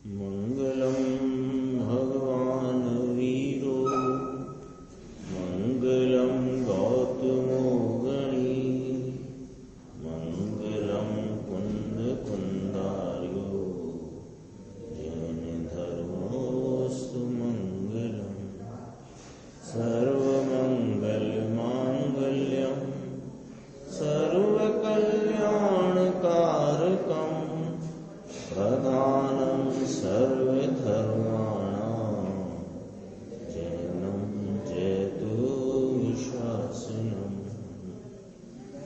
मंगलम भगवान वीरो मंगलम गौतमो गणी मंगलम कुंद कुंदार्यो जैन धर्मोस्तु मंगलम सर्वमंगल मांगल्यम सर्वकल्याणकारकम प्रधानम सर्वधर्माणां जैनं जयतु विश्वासिनम्।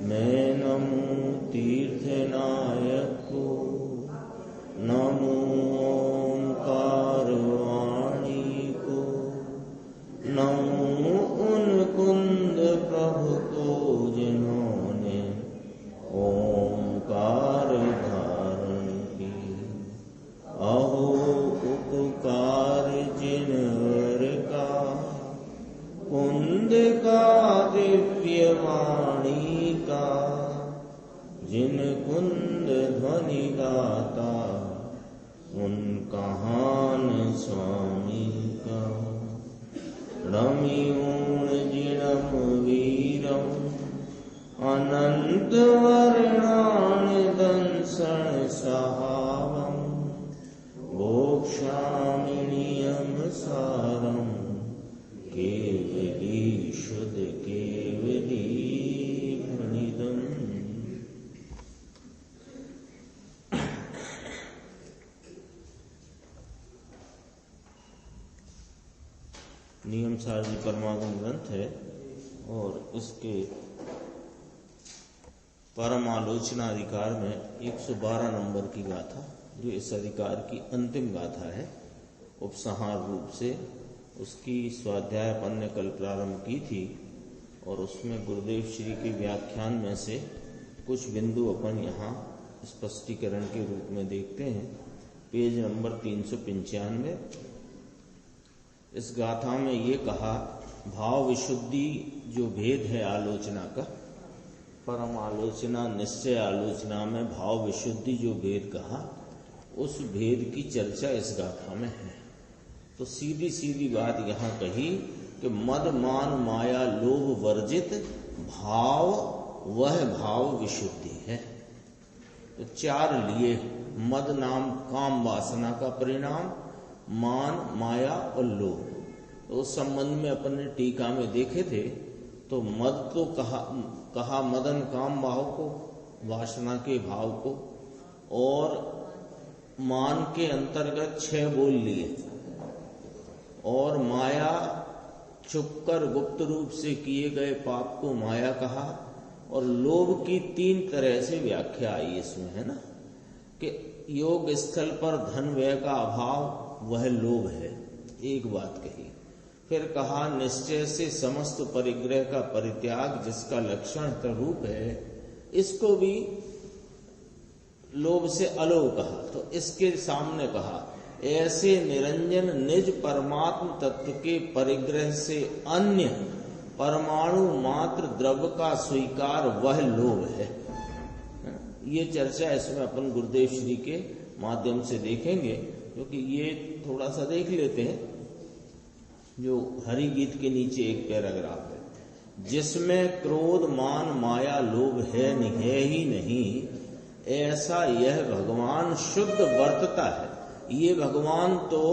मैं नमो तीर्थनायक को, नमो ओंकारवाणी को, नमो उन कुंद प्रभु को जिन्होंने ओंकार धारण की। अहो उपकार जिनवर का, कुंद का दिव्य वाणी का, जिन कुंद ध्वनि गाता उन कहान स्वामी का। रमियूण जिणम वीरम अनंत वर्णान दंसन सहावम मोक्षामिनियम सारम केवली शुद्ध केवली प्रणिदम। नियम सार जी परमागम ग्रंथ है और इसके परम आलोचना अधिकार में 112 नंबर की गाथा, जो इस अधिकार की अंतिम गाथा है, उपसंहार रूप से उसकी स्वाध्याय अपन ने कल प्रारंभ की थी और उसमें गुरुदेव श्री के व्याख्यान में से कुछ बिंदु अपन यहाँ स्पष्टीकरण के रूप में देखते हैं। Page number 395। इस गाथा में ये कहा, भाव विशुद्धि जो भेद है आलोचना का, परम आलोचना निश्चय आलोचना में भाव विशुद्धि जो भेद कहा, उस भेद की चर्चा इस गाथा में है। तो सीधी सीधी बात यहाँ कही कि मद मान माया लोभ वर्जित भाव, वह भाव विशुद्धि है। तो चार लिए, मद नाम काम वासना का परिणाम, मान माया और लोभ। तो उस संबंध में अपन ने टीका में देखे थे। तो मद तो कहा मदन काम भाव को, वासना के भाव को, और मान के अंतर्गत 6 बोल लिए, और माया छुपकर गुप्त रूप से किए गए पाप को माया कहा, और लोभ की 3 तरह से व्याख्या आई इसमें, है ना, कि योग स्थल पर धन व्यय का अभाव वह लोभ है, एक बात कही। फिर कहा निश्चय से समस्त परिग्रह का परित्याग जिसका लक्षण रूप है, इसको भी लोभ से अलोभ कहा। तो इसके सामने कहा ऐसे निरंजन निज परमात्म तत्व के परिग्रह से अन्य परमाणु मात्र द्रव्य का स्वीकार वह लोभ है। ये चर्चा इसमें अपन गुरुदेव श्री के माध्यम से देखेंगे, क्योंकि ये थोड़ा सा देख लेते हैं। जो हरि गीत के नीचे एक पैराग्राफ है, जिसमें क्रोध मान माया लोभ है ही नहीं, ऐसा यह भगवान शुद्ध वर्तता है। ये भगवान तो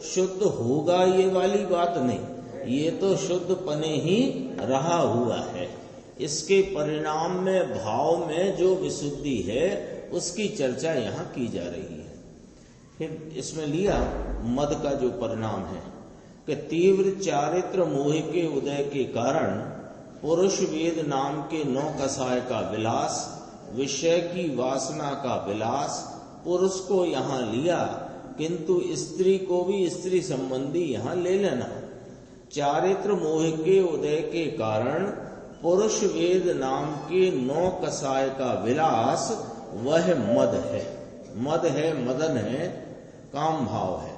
शुद्ध होगा ये वाली बात नहीं, ये तो शुद्ध पने ही रहा हुआ है। इसके परिणाम में भाव में जो विशुद्धि है उसकी चर्चा यहाँ की जा रही है। फिर इसमें लिया मद का जो परिणाम है कि तीव्र चारित्र मोह के उदय के कारण पुरुष वेद नाम के 9 कसाय का विलास, विषय की वासना का विलास पुरुष को यहाँ लिया, किंतु स्त्री को भी स्त्री संबंधी यहाँ ले लेना। चारित्र मोह के उदय के कारण पुरुष वेद नाम के 9 कसाय का विलास वह मद है। मद है, मदन है, काम भाव है।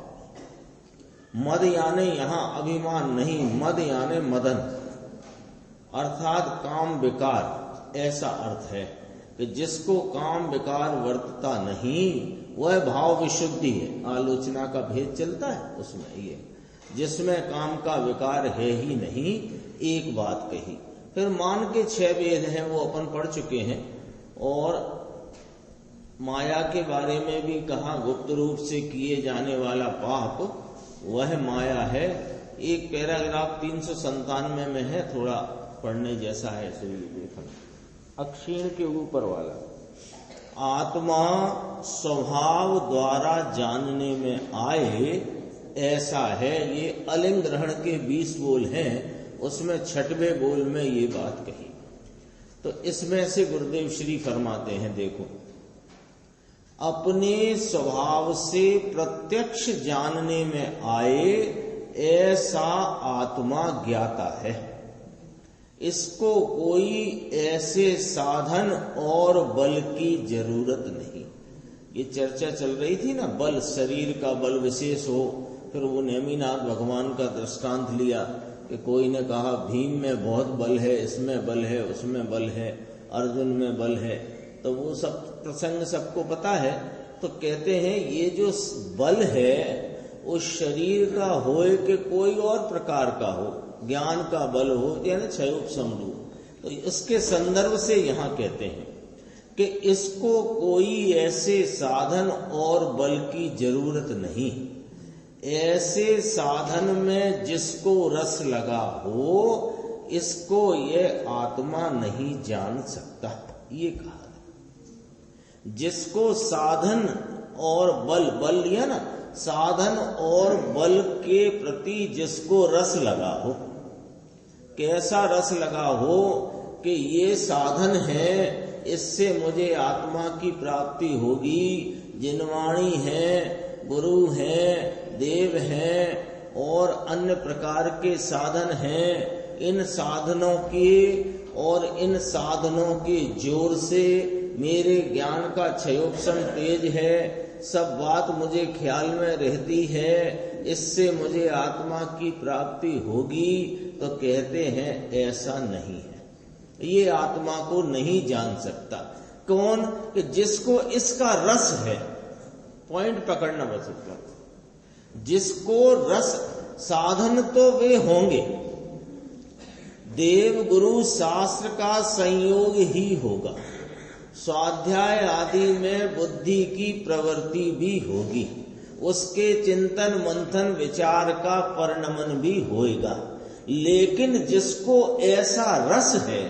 मद यानी यहाँ अभिमान नहीं, मद यानी मदन, अर्थात काम विकार, ऐसा अर्थ है कि जिसको काम विकार वर्तता नहीं वह भाव विशुद्धि है। आलोचना का भेद चलता है उसमें, ये जिसमें काम का विकार है ही नहीं, एक बात कही। फिर मान के 6 भेद हैं, वो अपन पढ़ चुके हैं। और माया के बारे में भी कहा, गुप्त रूप से किए जाने वाला पाप वह माया है। एक पैराग्राफ 397 में है, थोड़ा पढ़ने जैसा है, इसे देखना। अक्षीण के ऊपर वाला, आत्मा स्वभाव द्वारा जानने में आए ऐसा है। ये अलिंग ग्रहण के 20 बोल हैं, उसमें 6वें बोल में ये बात कही। तो इसमें से गुरुदेव श्री फरमाते हैं, देखो, अपने स्वभाव से प्रत्यक्ष जानने में आए ऐसा आत्मा ज्ञाता है। इसको कोई ऐसे साधन और बल की जरूरत नहीं। ये चर्चा चल रही थी ना, बल, शरीर का बल विशेष हो। फिर वो नेमिनाथ भगवान का दृष्टांत लिया कि कोई ने कहा भीम में बहुत बल है, इसमें बल है, उसमें बल है, अर्जुन में बल है। तो वो सब प्रसंग सबको पता है। तो कहते हैं ये जो बल है उस शरीर का हो कि कोई और प्रकार का हो, ज्ञान का बल हो, यानी क्षयोपशम रूप। तो इसके संदर्भ से यहाँ कहते हैं कि इसको कोई ऐसे साधन और बल की जरूरत नहीं। ऐसे साधन में जिसको रस लगा हो, इसको ये आत्मा नहीं जान सकता। ये कहा जिसको साधन और बल लिया ना, साधन और बल के प्रति जिसको रस लगा हो, कैसा रस लगा हो कि ये साधन है, इससे मुझे आत्मा की प्राप्ति होगी। जिनवाणी है, गुरु है, देव हैं और अन्य प्रकार के साधन हैं। इन साधनों के और इन साधनों के जोर से मेरे ज्ञान का क्षयोपशम तेज है। सब बात मुझे ख्याल में रहती है, इससे मुझे आत्मा की प्राप्ति होगी। तो कहते हैं ऐसा नहीं है, ये आत्मा को नहीं जान सकता। कौन? कि जिसको इसका रस है। पॉइंट पकड़ना बस इसका। जिसको रस, साधन तो वे होंगे, देव गुरु शास्त्र का संयोग ही होगा। स्वाध्याय आदि में बुद्धि की प्रवृत्ति भी होगी, उसके चिंतन मंथन विचार का परिणमन भी होएगा। लेकिन जिसको ऐसा रस है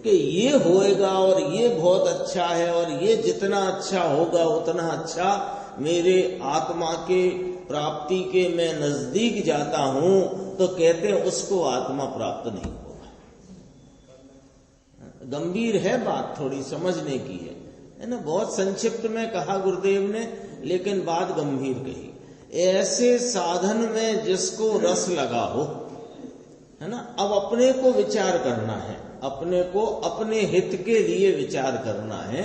कि ये होएगा और ये बहुत अच्छा है और ये जितना अच्छा होगा उतना अच्छा मेरे आत्मा के प्राप्ति के मैं नजदीक जाता हूं, तो कहते हैं उसको आत्मा प्राप्त नहीं होगा। गंभीर है बात, थोड़ी समझने की है ना। बहुत संक्षिप्त में कहा गुरुदेव ने, लेकिन बात गंभीर कही। ऐसे साधन में जिसको रस लगा हो, है ना। अब अपने को विचार करना है, अपने को अपने हित के लिए विचार करना है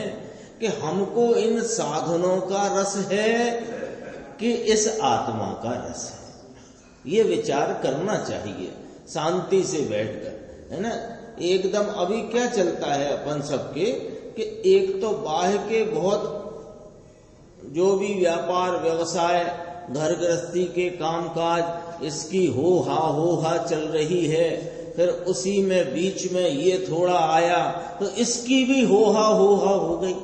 कि हमको इन साधनों का रस है कि इस आत्मा का रस है। ये विचार करना चाहिए शांति से बैठकर, है ना। एकदम अभी क्या चलता है अपन सबके कि एक तो बाह्य के बहुत जो भी व्यापार व्यवसाय घर गृहस्थी के कामकाज, इसकी हो हा चल रही है। फिर उसी में बीच में ये थोड़ा आया तो इसकी भी हो हा हो गई।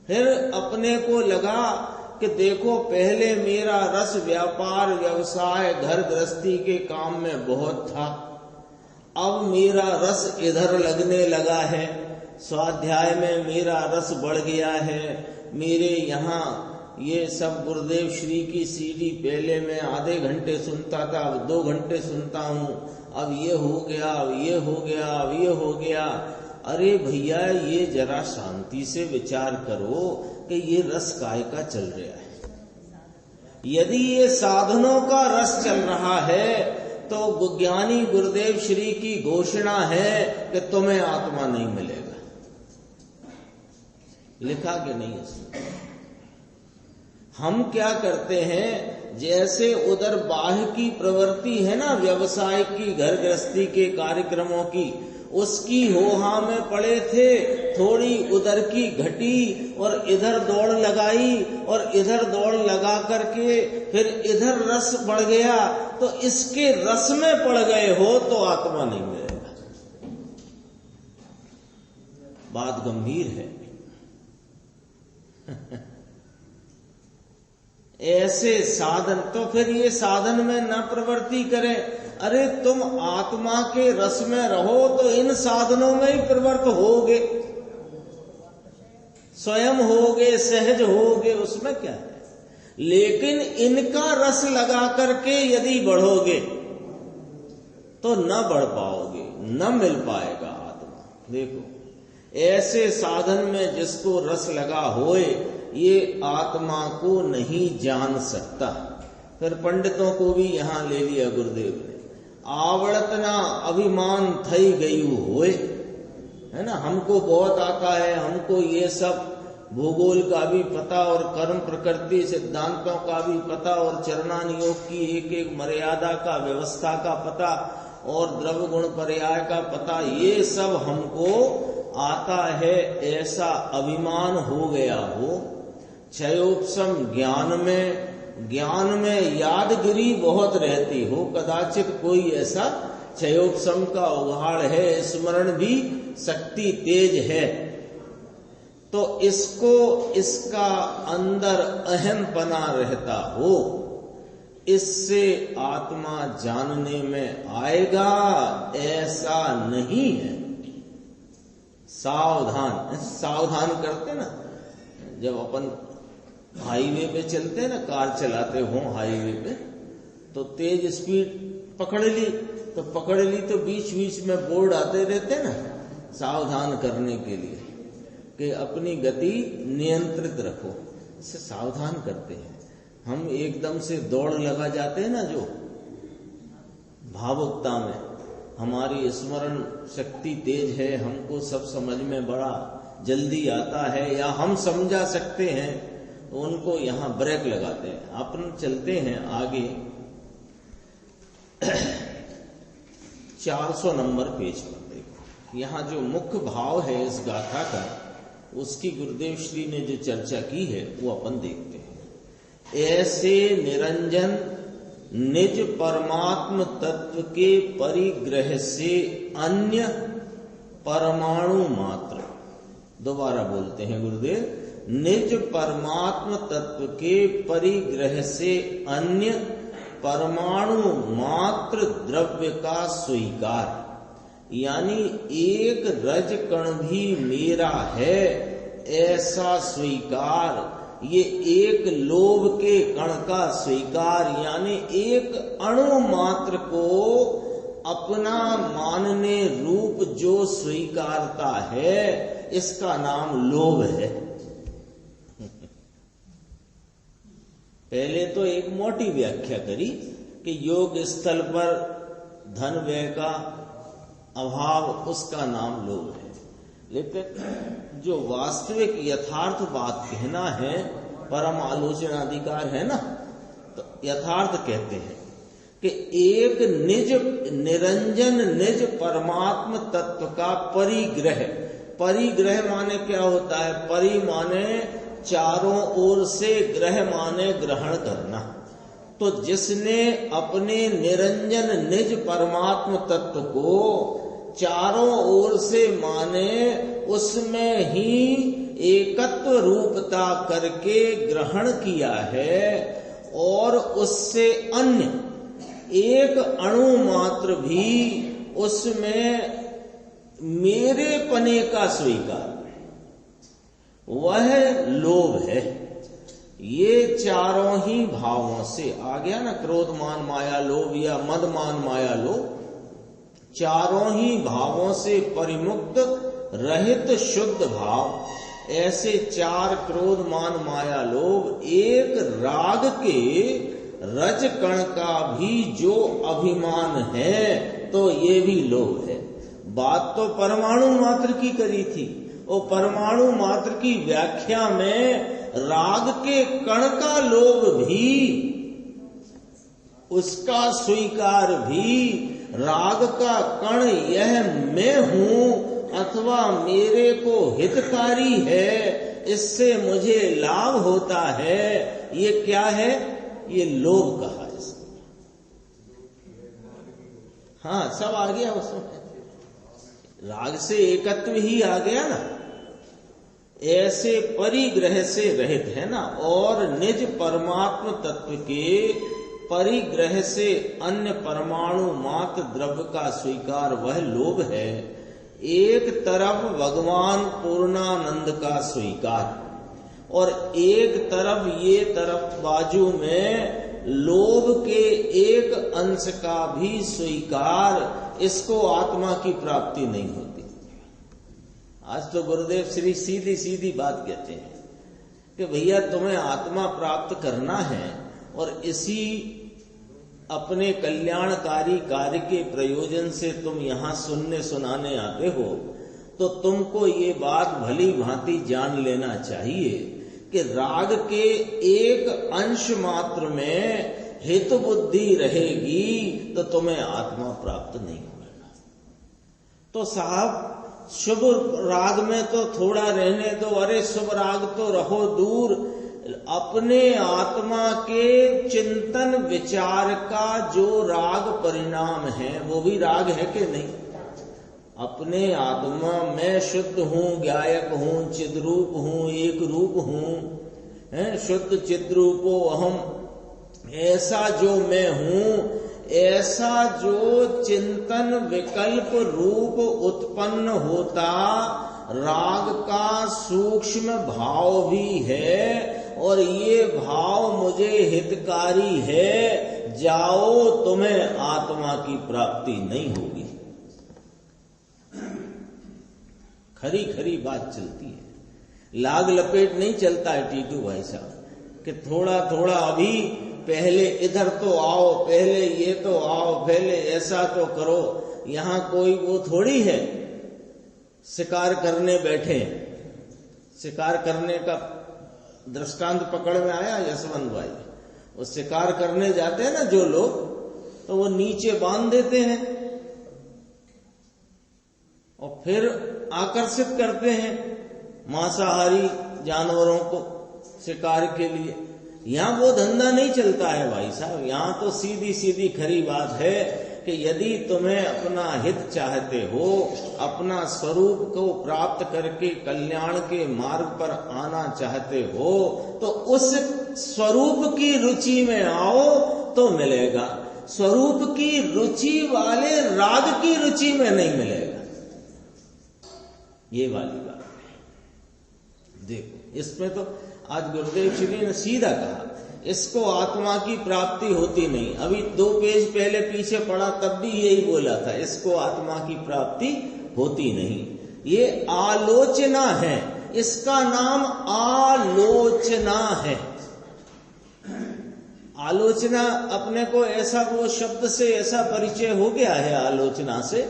फिर अपने को लगा कि देखो पहले मेरा रस व्यापार व्यवसाय घर गृहस्थी के काम में बहुत था, अब मेरा रस इधर लगने लगा है, स्वाध्याय में मेरा रस बढ़ गया है। मेरे यहाँ ये सब गुरुदेव श्री की सीडी पहले मैं आधे घंटे सुनता था, अब 2 घंटे सुनता हूँ। अब ये हो गया, अब ये हो गया, अब ये हो गया। अरे भैया, ये जरा शांति से विचार करो कि ये रस काय का चल रहा है। यदि ये साधनों का रस चल रहा है तो ज्ञानी गुरुदेव श्री की घोषणा है कि तुम्हें आत्मा नहीं मिलेगा। लिखा कि नहीं इसमें? हम क्या करते हैं, जैसे उधर बाह्य की प्रवृत्ति है ना, व्यवसाय की, घर गृहस्थी के कार्यक्रमों की, उसकी होहा में पड़े थे, थोड़ी उधर की घटी और इधर दौड़ लगाई और इधर दौड़ लगा करके फिर इधर रस बढ़ गया, तो इसके रस में पड़ गए हो तो आत्मा नहीं मिलेगा। बात गंभीर है। ऐसे साधन, तो फिर ये साधन में न प्रवृत्ति करें। अरे तुम आत्मा के रस में रहो तो इन साधनों में ही प्रवृत्त होगे, स्वयं होगे, सहज होगे, उसमें क्या है। लेकिन इनका रस लगा करके यदि बढ़ोगे तो न बढ़ पाओगे, न मिल पाएगा आत्मा। देखो, ऐसे साधन में जिसको रस लगा होए ये आत्मा को नहीं जान सकता। फिर पंडितों को भी यहां ले लिया गुरुदेव ने, आवड़त ना अभिमान थई गयु होए, है ना। हमको बहुत आता है, हमको ये सब भूगोल का भी पता और कर्म प्रकृति सिद्धांतों का भी पता और चरणान योग की एक एक मर्यादा का, व्यवस्था का पता और द्रव्य गुण पर्याय का पता, ये सब हमको आता है, ऐसा अभिमान हो गया हो। क्षयोपशम ज्ञान में यादगिरी बहुत रहती हो, कदाचित कोई ऐसा क्षयोपशम का उघाड़ है, स्मरण भी शक्ति तेज है, तो इसको इसका अंदर अहमपना रहता हो, इससे आत्मा जानने में आएगा, ऐसा नहीं है। सावधान करते ना, जब अपन हाईवे पे चलते ना, कार चलाते हो हाईवे पे, तो तेज स्पीड पकड़ ली तो बीच बीच में बोर्ड आते रहते ना, सावधान करने के लिए कि अपनी गति नियंत्रित रखो। इससे सावधान करते हैं। हम एकदम से दौड़ लगा जाते हैं ना, जो भावुकता में, हमारी स्मरण शक्ति तेज है, हमको सब समझ में बड़ा जल्दी आता है या हम समझा सकते हैं, तो उनको यहां ब्रेक लगाते हैं। अपन चलते हैं आगे 400 नंबर पेज पर। देखो, यहाँ जो मुख्य भाव है इस गाथा का, उसकी गुरुदेव श्री ने जो चर्चा की है वो अपन देखते हैं। ऐसे निरंजन निज परमात्म तत्व के परिग्रह से अन्य परमाणु मात्र, दोबारा बोलते हैं गुरुदेव, निज परमात्म तत्व के परिग्रह से अन्य परमाणु मात्र द्रव्य का स्वीकार, यानी एक रज कण भी मेरा है ऐसा स्वीकार, ये एक लोभ के कण का स्वीकार, यानी एक अणु मात्र को अपना मानने रूप जो स्वीकारता है, इसका नाम लोभ है। पहले तो एक मोटी व्याख्या करी कि योग स्थल पर धन व्यय का अभाव, उसका नाम लोभ है। लेकिन जो वास्तविक यथार्थ बात कहना है, परम आलोचना अधिकार है ना, तो यथार्थ कहते हैं कि एक निज निरंजन निज परमात्म तत्व का परिग्रह, परिग्रह माने क्या होता है? परि माने चारों ओर से, ग्रह माने ग्रहण करना। तो जिसने अपने निरंजन निज परमात्म तत्व को चारों ओर से माने उसमें ही एकत्व रूपता करके ग्रहण किया है और उससे अन्य एक अणु मात्र भी उसमें मेरे पने का स्वीकार, वह लोभ है। ये चारों ही भावों से आ गया ना, क्रोध मान माया लोभ या मद मान माया लोभ, चारों ही भावों से परिमुक्त रहित शुद्ध भाव। ऐसे चार क्रोध मान माया लोभ एक राग के रज कण का भी जो अभिमान है, तो ये भी लोभ है। बात तो परमाणु मात्र की करी थी, और परमाणु मात्र की व्याख्या में राग के कण का लोभ भी, उसका स्वीकार भी, राग का कण यह मैं हूं अथवा मेरे को हितकारी है, इससे मुझे लाभ होता है, ये क्या है? ये लोभ कहा इसको। हाँ, सब आ गया उसमें, राग से एकत्व ही आ गया ना। ऐसे परिग्रह से रहित है ना, और निज परमात्म तत्व के परिग्रह से अन्य परमाणु मात्र द्रव्य का स्वीकार वह लोभ है। एक तरफ भगवान पूर्णानंद का स्वीकार और एक तरफ ये तरफ बाजू में लोभ के एक अंश का भी स्वीकार, इसको आत्मा की प्राप्ति नहीं होती। आज तो गुरुदेव श्री सीधी सीधी बात कहते हैं कि भैया तुम्हें आत्मा प्राप्त करना है और इसी अपने कल्याणकारी कार्य के प्रयोजन से तुम यहाँ सुनने सुनाने आते हो, तो तुमको ये बात भली भांति जान लेना चाहिए कि राग के एक अंश मात्र में हित बुद्धि रहेगी तो तुम्हें आत्मा प्राप्त नहीं होगा। तो साहब शुभ राग में तो थोड़ा रहने दो, अरे शुभ राग तो रहो दूर, अपने आत्मा के चिंतन विचार का जो राग परिणाम है वो भी राग है कि नहीं? अपने आत्मा मैं शुद्ध हूँ, गायक हूँ, चिद्रूप हूँ, एक रूप हूँ, शुद्ध चिद्रूपो अहम, ऐसा जो मैं हूँ, ऐसा जो चिंतन विकल्प रूप उत्पन्न होता राग का सूक्ष्म भाव भी है, और ये भाव मुझे हितकारी है, जाओ तुम्हें आत्मा की प्राप्ति नहीं होगी। खरी खरी बात चलती है, लाग लपेट नहीं चलता है टीटू भाई साहब कि थोड़ा थोड़ा अभी पहले इधर तो आओ, पहले ये तो आओ, पहले ऐसा तो करो। यहाँ कोई वो थोड़ी है शिकार करने बैठे। शिकार करने का दृष्टांत पकड़ में आया यशवंत भाई, वो शिकार करने जाते हैं ना जो लोग, तो वो नीचे बांध देते हैं और फिर आकर्षित करते हैं मांसाहारी जानवरों को शिकार के लिए। यहाँ वो धंधा नहीं चलता है भाई साहब। यहाँ तो सीधी सीधी खरी बात है कि यदि तुम्हें अपना हित चाहते हो, अपना स्वरूप को प्राप्त करके कल्याण के मार्ग पर आना चाहते हो, तो उस स्वरूप की रुचि में आओ तो मिलेगा। स्वरूप की रुचि वाले राग की रुचि में नहीं मिलेगा। ये वाली बात है। देखो इसमें तो आज गुरुदेव श्री ने सीधा कहा, इसको आत्मा की प्राप्ति होती नहीं। अभी 2 पेज पहले पीछे पढ़ा तब भी यही बोला था, इसको आत्मा की प्राप्ति होती नहीं। ये आलोचना है, इसका नाम आलोचना है। आलोचना अपने को ऐसा वो शब्द से ऐसा परिचय हो गया है आलोचना से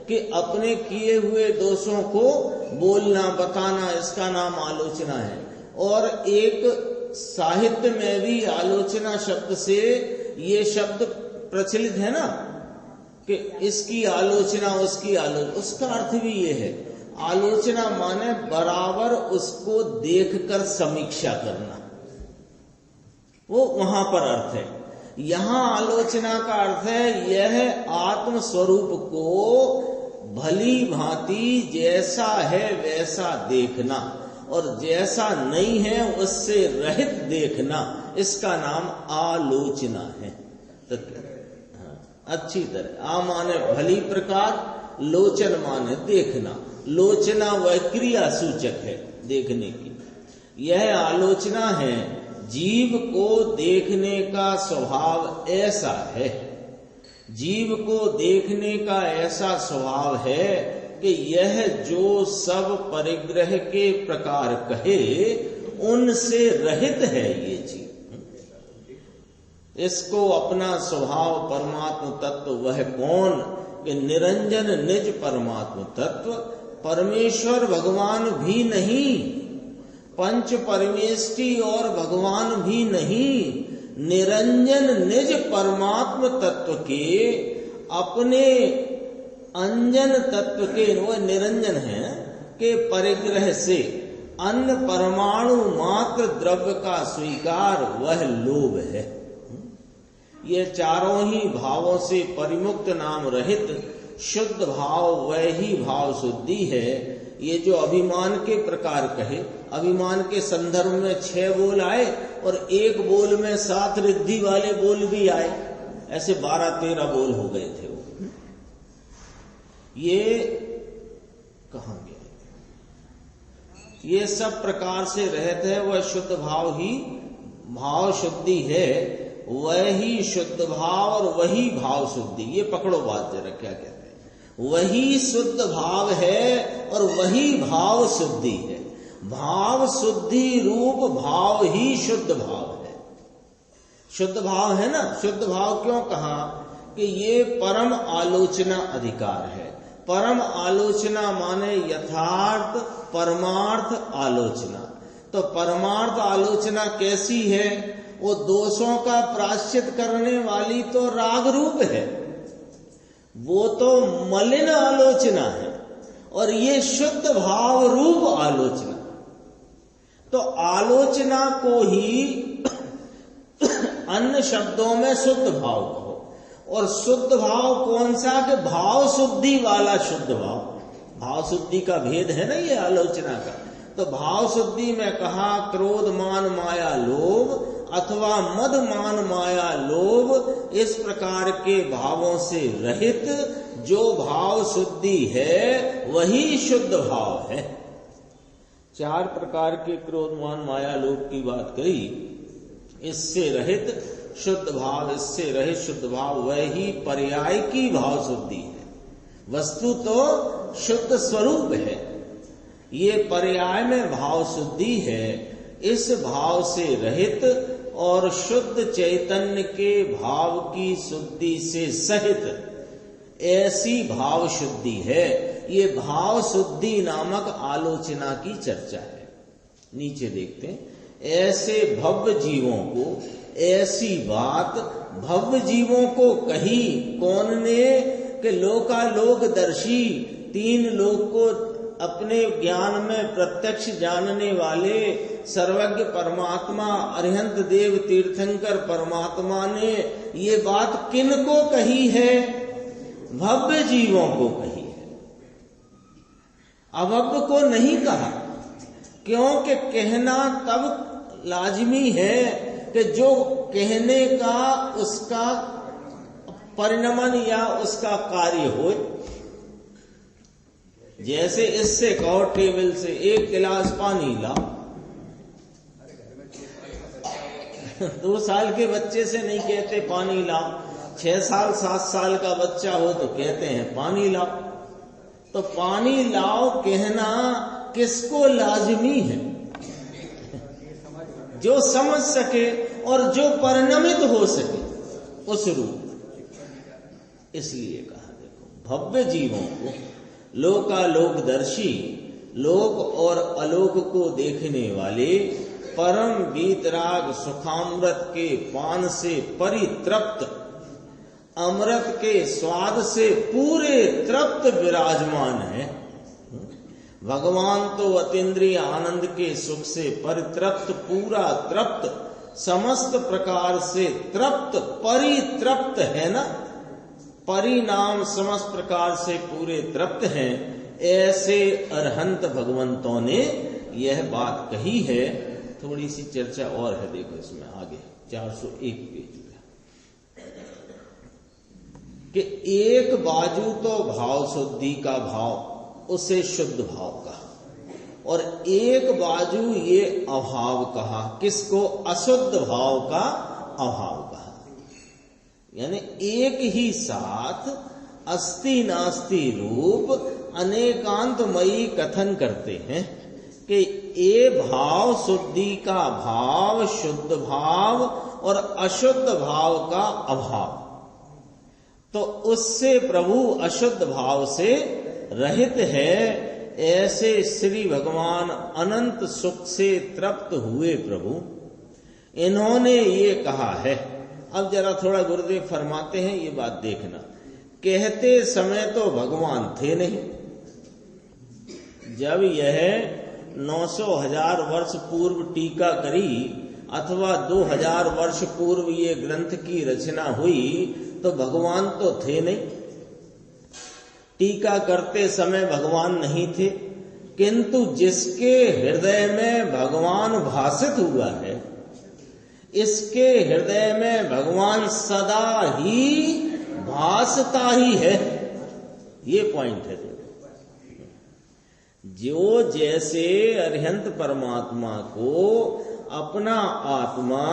कि अपने किए हुए दोषों को बोलना बताना, इसका नाम आलोचना है। और एक साहित्य में भी आलोचना शब्द से ये शब्द प्रचलित है ना कि इसकी आलोचना, उसकी आलोचना। उसका अर्थ भी ये है, आलोचना माने बराबर उसको देखकर समीक्षा करना, वो वहां पर अर्थ है। यहां आलोचना का अर्थ है यह आत्म स्वरूप को भली भांति जैसा है वैसा देखना और जैसा नहीं है उससे रहित देखना, इसका नाम आलोचना है। अच्छी तरह आ माने भली प्रकार, लोचन माने देखना। लोचना वह क्रिया सूचक है देखने की। यह आलोचना है, जीव को देखने का स्वभाव ऐसा है, जीव को देखने का ऐसा स्वभाव है कि यह जो सब परिग्रह के प्रकार कहे उनसे रहित है ये जीव। इसको अपना स्वभाव परमात्म तत्व वह कौन कि निरंजन निज परमात्म तत्व, परमेश्वर भगवान भी नहीं, पंच परमेष्टि और भगवान भी नहीं, निरंजन निज परमात्म तत्व के अपने अंजन तत्व के, वह निरंजन है, के परिग्रह से अन्य परमाणु मात्र द्रव्य का स्वीकार वह लोभ है। ये चारों ही भावों से परिमुक्त नाम रहित शुद्ध भाव वह ही भाव शुद्धि है। ये जो अभिमान के प्रकार कहे, अभिमान के संदर्भ में 6 बोल आए और एक बोल में 7 रिद्धि वाले बोल भी आए, ऐसे 12-13 बोल हो गए थे वो। ये कहां गया? ये सब प्रकार से रहते हैं, वह शुद्ध भाव ही भाव शुद्धि है, वही शुद्ध भाव और वही भाव शुद्धि। ये पकड़ो बात जरा, क्या कहते हैं? वही शुद्ध भाव है और वही भाव शुद्धि है। भाव शुद्धि रूप भाव ही शुद्ध भाव है। शुद्ध भाव है ना। शुद्ध भाव क्यों कहा? कि ये परम आलोचना अधिकार है। परम आलोचना माने यथार्थ परमार्थ आलोचना। तो परमार्थ आलोचना कैसी है? वो दोषों का प्रायश्चित करने वाली तो राग रूप है, वो तो मलिन आलोचना है, और ये शुद्ध भाव रूप आलोचना। तो आलोचना को ही अन्य शब्दों में शुद्ध भाव कहो। और शुद्ध भाव कौन सा? कि भाव शुद्धि वाला शुद्ध भाव। भाव शुद्धि का भेद है ना ये आलोचना का। तो भाव शुद्धि में कहा क्रोध मान माया लोभ अथवा मद मान माया लोभ, इस प्रकार के भावों से रहित जो भाव शुद्धि है वही शुद्ध भाव है। 4 प्रकार के क्रोध मान माया लोभ की बात करी, इससे रहित शुद्ध भाव, इससे रहित शुद्ध भाव वही पर्याय की भाव शुद्धि है। वस्तु तो शुद्ध स्वरूप है, ये पर्याय में भाव शुद्धि है। इस भाव से रहित और शुद्ध चैतन्य के भाव की शुद्धि से सहित ऐसी भाव शुद्धि है। ये भाव शुद्धि नामक आलोचना की चर्चा है। नीचे देखते हैं, ऐसे भव्य जीवों को, ऐसी बात भव्य जीवों को कही कौन ने? कि लोकालोकदर्शी, 3 लोक को अपने ज्ञान में प्रत्यक्ष जानने वाले सर्वज्ञ परमात्मा अरिहंत देव तीर्थंकर परमात्मा ने ये बात किन को कही है? भव्य जीवों को कही है, अभव्य को नहीं कहा। क्योंकि कहना तब लाजमी है कि जो कहने का उसका परिणमन या उसका कार्य हो। जैसे इससे कहो टेबल से 1 गिलास पानी लाओ, 2 साल के बच्चे से नहीं कहते पानी लाओ, 6 साल 7 साल का बच्चा हो तो कहते हैं पानी लाओ। तो पानी लाओ कहना किसको लाजमी है? जो समझ सके और जो परिणमित हो सके उस रूप। इसलिए कहा देखो भव्य जीवों को, लोकालोकदर्शी, लोक और अलोक को देखने वाले, परम वीतराग सुखामृत के पान से परितृप्त, अमृत के स्वाद से पूरे तृप्त विराजमान है। भगवान तो अतीन्द्रिय आनंद के सुख से परितृप्त, पूरा तृप्त, समस्त प्रकार से तृप्त, परितृप्त है ना। परिणाम समस्त प्रकार से पूरे तृप्त हैं। ऐसे अरहंत भगवंतों ने यह बात कही है। थोड़ी सी चर्चा और है, देखो इसमें आगे 401 पेज पे, कि एक बाजू तो भाव शुद्धि का भाव, उसे शुद्ध भाव कहा, और एक बाजू ये अभाव कहा। किसको? असुद्ध भाव का अभाव कहा। यानी एक ही साथ अस्ति नास्ति रूप अनेकांतमयी कथन करते हैं कि ये भाव शुद्धि का भाव शुद्ध भाव और अशुद्ध भाव का अभाव। तो उससे प्रभु अशुद्ध भाव से रहित है। ऐसे श्री भगवान अनंत सुख से तृप्त हुए प्रभु, इन्होंने ये कहा है। अब जरा थोड़ा गुरुदेव फरमाते हैं, ये बात देखना कहते समय तो भगवान थे नहीं। जब यह 900,000 वर्ष पूर्व टीका करी अथवा 2000 वर्ष पूर्व ये ग्रंथ की रचना हुई तो भगवान तो थे नहीं। टीका करते समय भगवान नहीं थे, किंतु जिसके हृदय में भगवान भासित हुआ है, इसके हृदय में भगवान सदा ही भासता ही है। ये पॉइंट है। जो जैसे अरिहंत परमात्मा को अपना आत्मा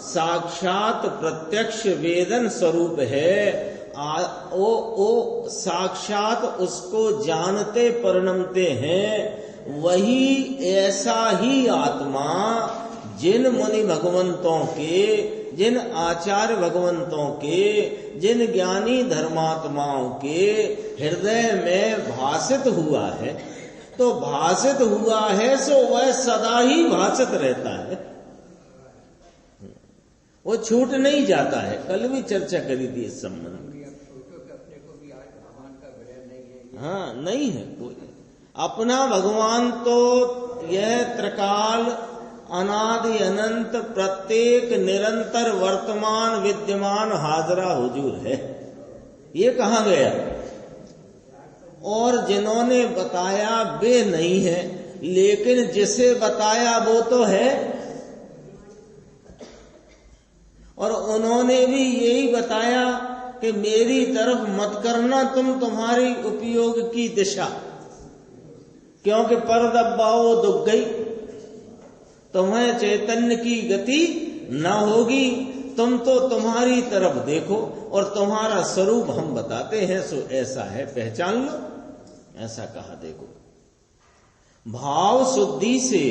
साक्षात प्रत्यक्ष वेदन स्वरूप है, वो साक्षात उसको जानते परिणमते हैं, वही ऐसा ही आत्मा जिन मुनि भगवंतों के, जिन आचार्य भगवंतों के, जिन ज्ञानी धर्मात्माओं के हृदय में भासित हुआ है, तो भासित हुआ है सो वह सदा ही भासित रहता है, वो छूट नहीं जाता है। कल भी चर्चा करी थी इस संबंध में। हाँ, नहीं है कोई अपना भगवान, तो यह त्रिकाल अनादि अनंत प्रत्येक निरंतर वर्तमान विद्यमान हाजरा हुजूर है। ये कहाँ गया? और जिन्होंने बताया वे नहीं है, लेकिन जिसे बताया वो तो है। और उन्होंने भी यही बताया कि मेरी तरफ मत करना तुम तुम्हारी उपयोग की दिशा, क्योंकि पर दब्बाओ दुब गई, तुम्हें चैतन्य की गति न होगी, तुम तो तुम्हारी तरफ देखो और तुम्हारा स्वरूप हम बताते हैं, सो ऐसा है, पहचान लो। ऐसा कहा। देखो, भाव शुद्धि से,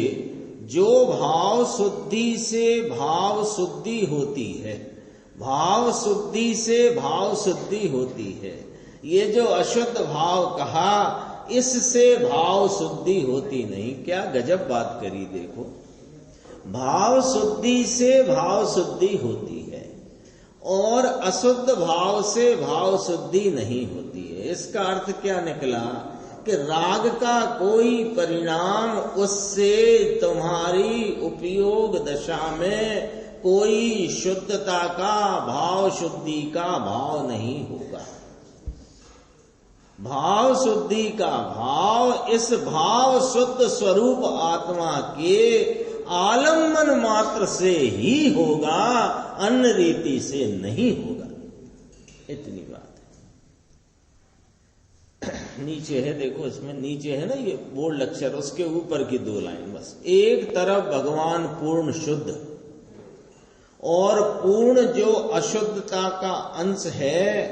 जो भाव शुद्धि से भाव शुद्धि होती है, भाव शुद्धि से भाव शुद्धि होती है, ये जो अशुद्ध भाव कहा, इससे भाव शुद्धि होती नहीं। क्या गजब बात करी। देखो, भाव शुद्धि से भाव शुद्धि होती है और अशुद्ध भाव से भाव शुद्धि नहीं होती है। इसका अर्थ क्या निकला कि राग का कोई परिणाम उससे तुम्हारी उपयोग दशा में कोई शुद्धता का, भाव शुद्धि का भाव नहीं होगा। भाव शुद्धि का भाव इस भाव शुद्ध स्वरूप आत्मा के आलम्बन मात्र से ही होगा, अन्य रीति से नहीं होगा। इतनी बात है। नीचे है, देखो इसमें नीचे है ना ये बोल्ड अक्षर, उसके ऊपर की 2 लाइन बस। एक तरफ भगवान पूर्ण शुद्ध और पूर्ण जो अशुद्धता का अंश है,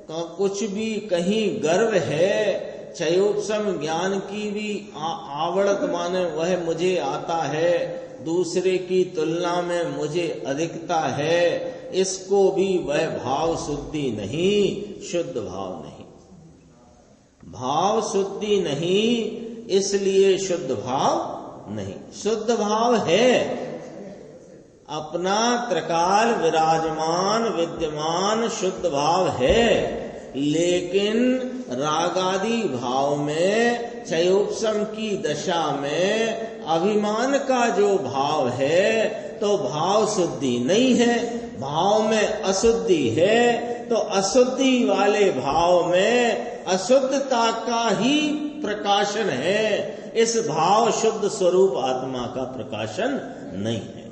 का कुछ भी कहीं गर्व है, क्षयोपशम ज्ञान की भी आवड़त माने वह मुझे आता है, दूसरे की तुलना में मुझे अधिकता है, इसको भी वह भाव शुद्धि नहीं, शुद्ध भाव नहीं। भाव शुद्धि नहीं, इसलिए शुद्ध भाव नहीं। शुद्ध भाव है, अपना त्रिकाल विराजमान विद्यमान शुद्ध भाव है, लेकिन रागादि भाव में, क्षयोपशम की दशा में अभिमान का जो भाव है, तो भाव शुद्धि नहीं है, भाव में अशुद्धि है, तो अशुद्धि वाले भाव में अशुद्धता का ही प्रकाशन है, इस भाव शुद्ध स्वरूप आत्मा का प्रकाशन नहीं है।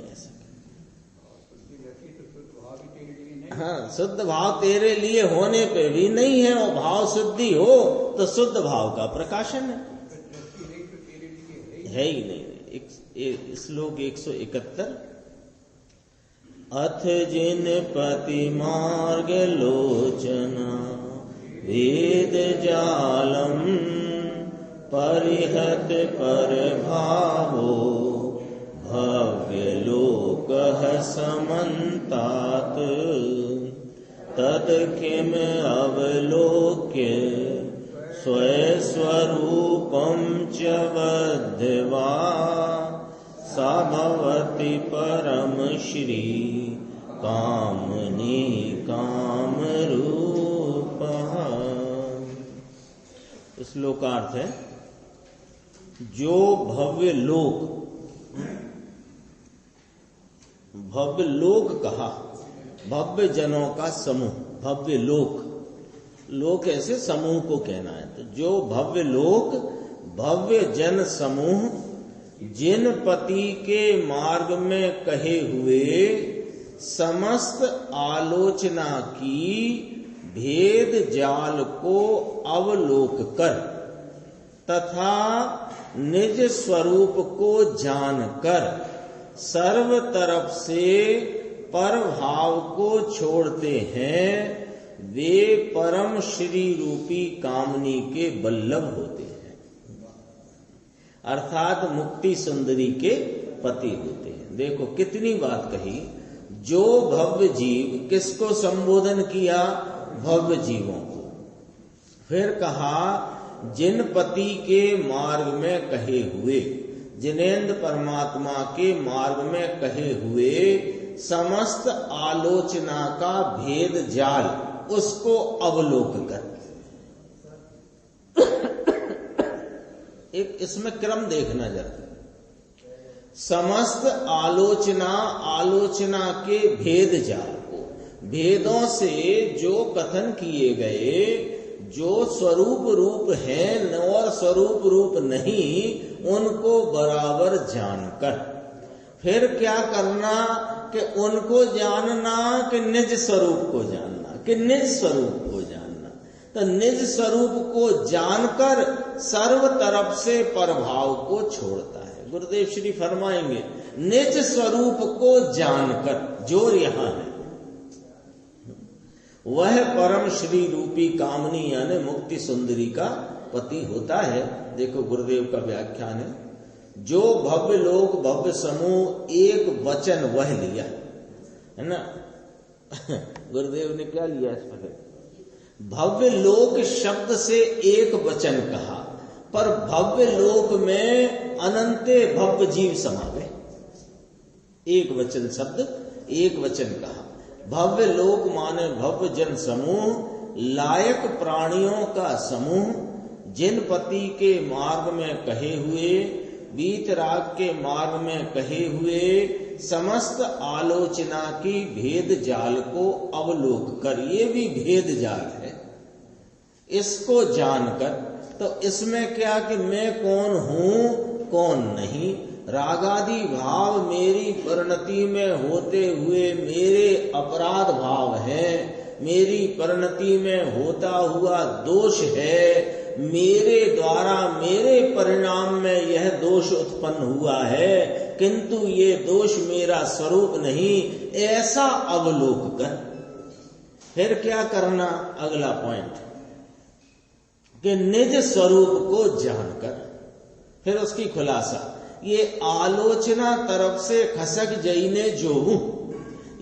हाँ, शुद्ध भाव तेरे लिए होने पे भी नहीं है, और भाव शुद्धि हो तो शुद्ध भाव का प्रकाशन है ही नहीं। श्लोक 171, अथ जिन पति मार्ग लोचना वेद जालम परिहत पर भावो भव्य लोक समन्तात तत् किम अवलोक्य स्वस्वरूपं च वद्वा सा भवति परम श्री कामनी कामरूपिणी। श्लोकार्थ है, जो भव्य लोक कहा, भव्य जनों का समूह, भव्य लोक ऐसे समूह को कहना है। तो जो भव्य लोक, भव्य जन समूह, जिन पति के मार्ग में कहे हुए समस्त आलोचना की भेद जाल को अवलोक कर तथा निज स्वरूप को जानकर सर्व तरफ से पर भाव को छोड़ते हैं, वे परम श्री रूपी कामनी के बल्लभ होते हैं, अर्थात मुक्ति सुंदरी के पति होते हैं। देखो कितनी बात कही। जो भव्य जीव, किसको संबोधन किया? भव्य जीवों को। फिर कहा जिन पति के मार्ग में कहे हुए, जिनेन्द्र परमात्मा के मार्ग में कहे हुए समस्त आलोचना का भेद जाल, उसको अवलोक कर। एक इसमें क्रम देखना जरा। समस्त आलोचना के भेद जाल को, भेदों से जो कथन किए गए, जो स्वरूप रूप है और स्वरूप रूप नहीं, उनको बराबर जानकर फिर क्या करना कि उनको जानना कि निज स्वरूप को जानना, कि निज स्वरूप को जानना। तो निज स्वरूप को जानकर सर्व तरफ से प्रभाव को छोड़ता है। गुरुदेव श्री फरमाएंगे निज स्वरूप को जानकर, जोर यहां है, वह परम श्री रूपी कामनी यानी मुक्ति सुंदरी का पति होता है। देखो गुरुदेव का व्याख्यान है, जो भव्य लोक भव्य समूह एक वचन वह लिया है ना। गुरुदेव ने क्या लिया इस पर? भव्य लोक शब्द से एक वचन कहा, पर भव्य लोक में अनंते भव्य जीव समा गए। एक वचन शब्द, एक वचन कहा। भव्य लोक माने भव्य जन समूह, लायक प्राणियों का समूह, जिन पति के मार्ग में कहे हुए, वीतराग के मार्ग में कहे हुए समस्त आलोचना की भेद जाल को अवलोक कर। ये भी भेद जाल है, इसको जानकर। तो इसमें क्या कि मैं कौन हूं कौन नहीं, रागादि भाव मेरी परिणति में होते हुए मेरे अपराध भाव है, मेरी परिणति में होता हुआ दोष है, मेरे द्वारा मेरे परिणाम में यह दोष उत्पन्न हुआ है, किंतु ये दोष मेरा स्वरूप नहीं, ऐसा अवलोक कर। फिर क्या करना? अगला पॉइंट कि निज स्वरूप को जानकर, फिर उसकी खुलासा, ये आलोचना तरफ से खसक जईने जो हूं,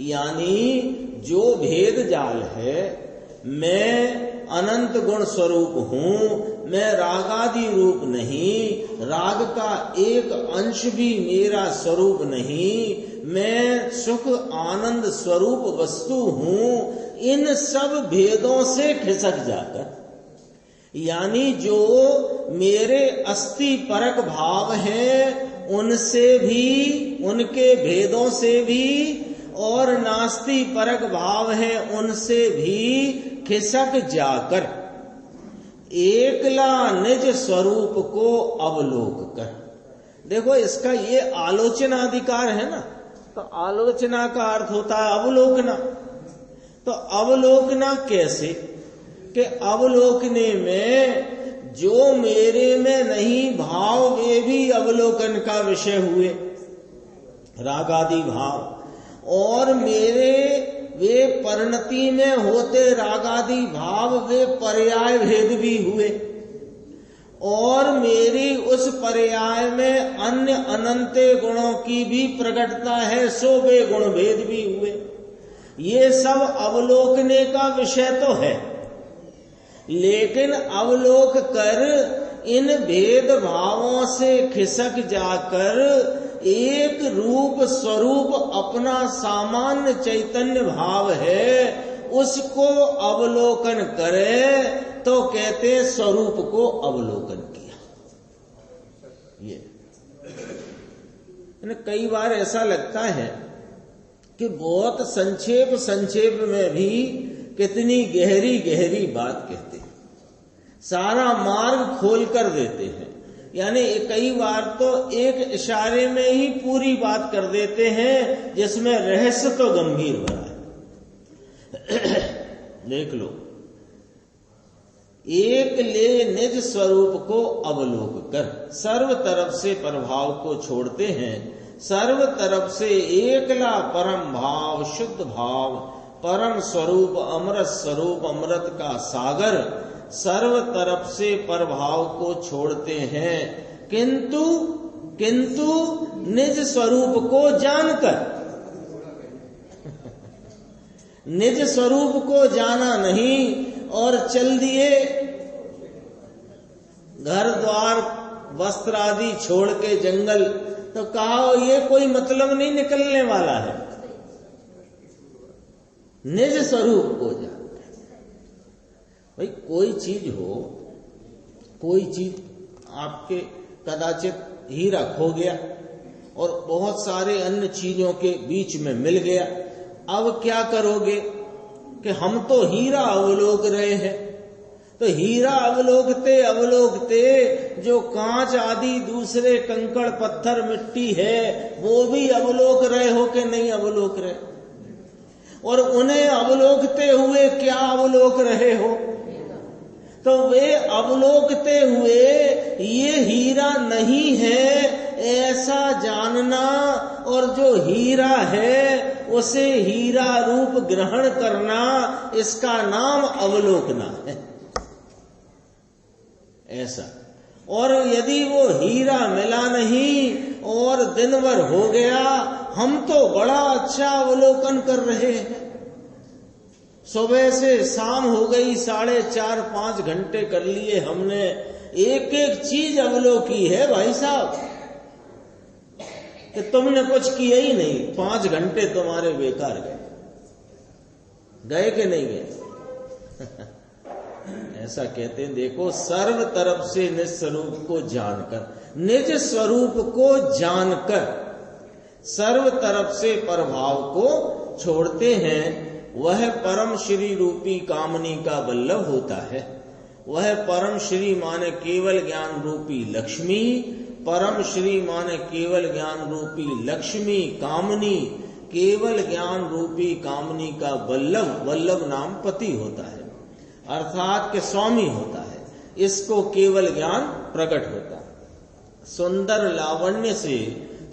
यानी जो भेद जाल है, मैं अनंत गुण स्वरूप हूं, मैं रागादि रूप नहीं, राग का एक अंश भी मेरा स्वरूप नहीं, मैं सुख आनंद स्वरूप वस्तु हूं, इन सब भेदों से खिसक जाकर, यानी जो मेरे अस्थि परक भाव हैं उनसे भी, उनके भेदों से भी, और नास्ति परक भाव है उनसे भी खिसक जाकर एकला निज स्वरूप को अवलोक कर। देखो इसका ये आलोचना अधिकार है ना, तो आलोचना का अर्थ होता है अवलोकना। तो अवलोकना कैसे? कि अवलोकने में जो मेरे में नहीं भाव वे भी अवलोकन का विषय हुए, रागादि भाव, और मेरे वे परिणति में होते रागादि भाव वे पर्याय भेद भी हुए, और मेरी उस पर्याय में अन्य अनंते गुणों की भी प्रकटता है, सो वे गुण भेद भी हुए। ये सब अवलोकने का विषय तो है, लेकिन अवलोक कर इन भेद भावों से खिसक जाकर एक रूप स्वरूप अपना सामान्य चैतन्य भाव है, उसको अवलोकन करे तो कहते स्वरूप को अवलोकन किया। ये कई बार ऐसा लगता है कि बहुत संक्षेप में भी कितनी गहरी गहरी बात कहते हैं, सारा मार्ग खोल कर देते हैं। यानी कई बार तो एक इशारे में ही पूरी बात कर देते हैं जिसमें रहस्य तो गंभीर भरा है। देख लो, एक ले निज स्वरूप को अवलोक कर, सर्व तरफ से प्रभाव को छोड़ते हैं, सर्व तरफ से एकला परम भाव, शुद्ध भाव, परम स्वरूप, अमृत स्वरूप, अमृत का सागर, सर्व तरफ से प्रभाव को छोड़ते हैं, किंतु निज स्वरूप को जानकर, निज स्वरूप को जाना नहीं और चल दिए घर द्वार वस्त्र आदि छोड़ के जंगल, तो कहा ये कोई मतलब नहीं निकलने वाला है। निज स्वरूप को जान। भाई कोई चीज हो, कोई चीज आपके कदाचित हीरा खो गया और बहुत सारे अन्य चीजों के बीच में मिल गया, अब क्या करोगे कि हम तो हीरा अवलोक रहे हैं, तो हीरा अवलोकते अवलोकते जो कांच आदि दूसरे कंकड़ पत्थर मिट्टी है वो भी अवलोक रहे हो कि नहीं अवलोक रहे, और उन्हें अवलोकते हुए क्या अवलोक रहे हो, तो वे अवलोकते हुए ये हीरा नहीं है ऐसा जानना, और जो हीरा है उसे हीरा रूप ग्रहण करना, इसका नाम अवलोकना है। ऐसा। और यदि वो हीरा मिला नहीं और दिन भर हो गया, हम तो बड़ा अच्छा अवलोकन कर रहे हैं, सुबह से शाम हो गई, 4.5-5 घंटे कर लिए हमने, एक एक चीज अवलोकी है भाई साहब, कि तुमने कुछ किया ही नहीं, 5 घंटे तुम्हारे बेकार गए कि नहीं गए? ऐसा कहते हैं। देखो, सर्व तरफ से निज स्वरूप को जानकर, निज स्वरूप को जानकर सर्व तरफ से प्रभाव को छोड़ते हैं, वह परम श्री रूपी कामनी का वल्लभ होता है। वह परम श्री माने केवल ज्ञान रूपी लक्ष्मी, परम श्री माने केवल ज्ञान रूपी लक्ष्मी, कामनी केवल ज्ञान रूपी कामनी का वल्लभ, वल्लभ नाम पति होता है, अर्थात के स्वामी होता है, इसको केवल ज्ञान प्रकट होता है। सुंदर लावण्य से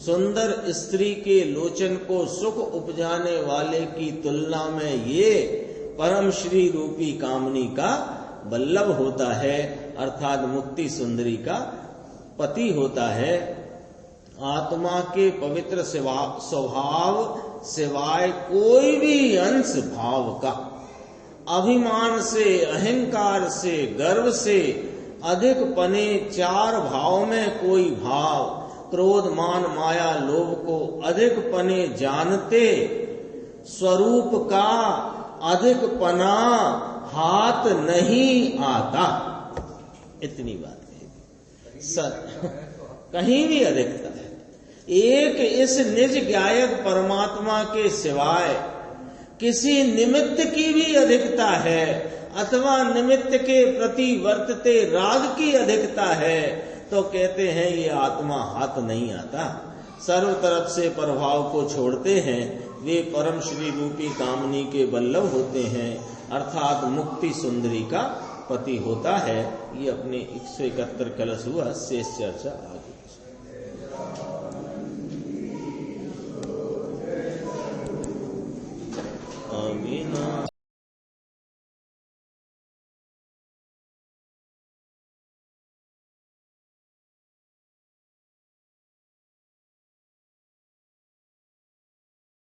सुंदर स्त्री के लोचन को सुख उपजाने वाले की तुलना में ये परम श्री रूपी कामनी का वल्लभ होता है, अर्थात मुक्ति सुंदरी का पति होता है। आत्मा के पवित्र स्वभाव सिवाय कोई भी अंश भाव का, अभिमान से, अहंकार से, गर्व से अधिक पने चार भाव में कोई भाव, क्रोध मान माया लोभ को अधिक पने जानते, स्वरूप का अधिक पना हाथ नहीं आता। इतनी बात है, कहीं भी अधिकता है। एक इस निज गायक परमात्मा के सिवाय किसी निमित्त की भी अधिकता है, अथवा निमित्त के प्रति वर्तते राग की अधिकता है, तो कहते हैं ये आत्मा हाथ नहीं आता। सर्व तरफ से प्रभाव को छोड़ते हैं, वे परम श्री रूपी कामनी के वल्लभ होते हैं, अर्थात मुक्ति सुंदरी का पति होता है। ये अपने 171 कलश हुआ, शेष चर्चा आगे।